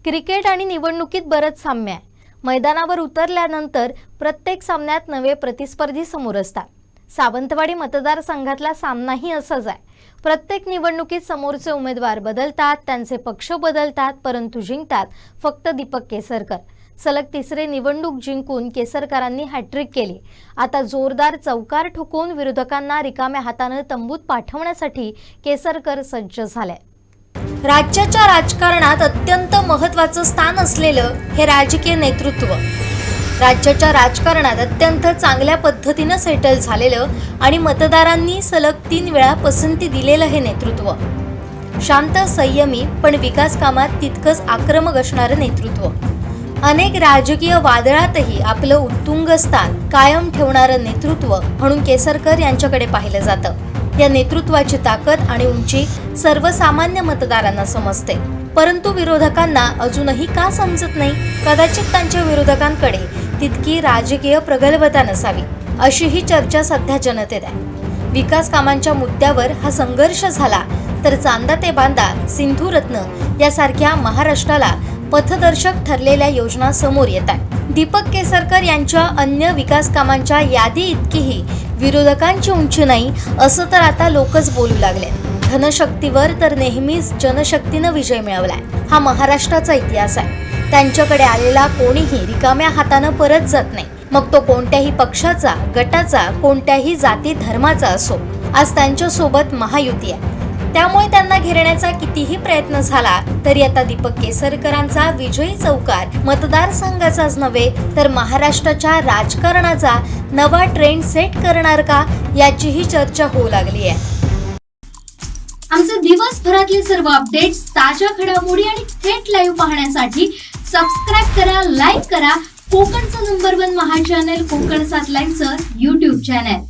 Cricket आणि निवडणुकीत बरंच साम्य आहे। मैदानावर उतरल्यानंतर प्रत्येक सामन्यात नवे प्रतिस्पर्धी समोर असतात। सावंतवाडी मतदारसंघातला सामनाही असाच आहे। प्रत्येक निवडणुकीत समोरचे उमेदवार बदलतात, त्यांचे पक्ष बदलतात, परंतु जिंकतात फक्त दीपक केसरकर। सलग तिसरे निवडणूक जिंकून केसरकरांनी हॅट्रिक केली। आता जोरदार चौकार ठोकून विरोधकांना रिकाम्या हाताने तंबूत पाठवण्यासाठी केसरकर सज्ज झाले। राज्याच्या राजकारणात अत्यंत महत्त्वाचं स्थान असलेलं हे राजकीय नेतृत्व, राज्याच्या राजकारणात अत्यंत चांगल्या पद्धतीने सेटल झालेलं आणि मतदारांनी सलग 3 वेळा पसंती दिलेलं हे नेतृत्व, शांत संयमी पण विकास कामात तितकंच आक्रमक असणारं नेतृत्व, अनेक राजकीय वादळातही आपलं उत्तुंग स्थान कायम ठेवणारं नेतृत्व म्हणून केसरकर यांच्याकडे पाहिलं जातं। या नेतृत्वाची ताकद आणि उंची सर्वसामान्य मतदारांना समजते, परंतु विरोधकांना अजूनही का समजत नाही? कदाचित त्यांच्या विरोधकांकडे तितकी राजकीय प्रगल्भता नसावी, अशी ही चर्चा सध्या जनतेत आहे। विकास कामांच्या मुद्द्यावर हा संघर्ष झाला तर चांदा ते बांदा, सिंधू रत्न यासारख्या महाराष्ट्राला पथदर्शक ठरलेल्या योजना समोर येतात। दीपक केसरकर यांच्या अन्य विकास कामांच्या यादी इतकीही विरोधकांची उंची नाही असं तर आता लोकच बोलू लागले। धनशक्तीवर तर नेहमीच जनशक्तीनं विजय मिळवलाय, हा महाराष्ट्राचा इतिहास आहे। त्यांच्याकडे आलेला कोणीही रिकाम्या हातानं परत जात नाही, मग तो कोणत्याही पक्षाचा, गटाचा, कोणत्याही जाती धर्माचा असो। आज त्यांच्या सोबत महायुती आहे, त्यामुळे त्यांना घेरण्याचा कितीही प्रयत्न झाला तरी आता दीपक केसरकरांचा विजयी चौकार मतदारसंघाचाच नव्हे तर महाराष्ट्राच्या राजकारणाचा नवा ट्रेंड सेट करणार का, याचीही चर्चा होऊ लागली आहे। आमचे दिवसभरातले सर्व अपडेट्स, ताज्या घडामोडी आणि थेट लाईव्ह पाहण्यासाठी सबस्क्राईब करा, लाईक करा कोकणचं नंबर 1 महा चॅनल कोकण 7 लाईनचं YouTube चॅनल।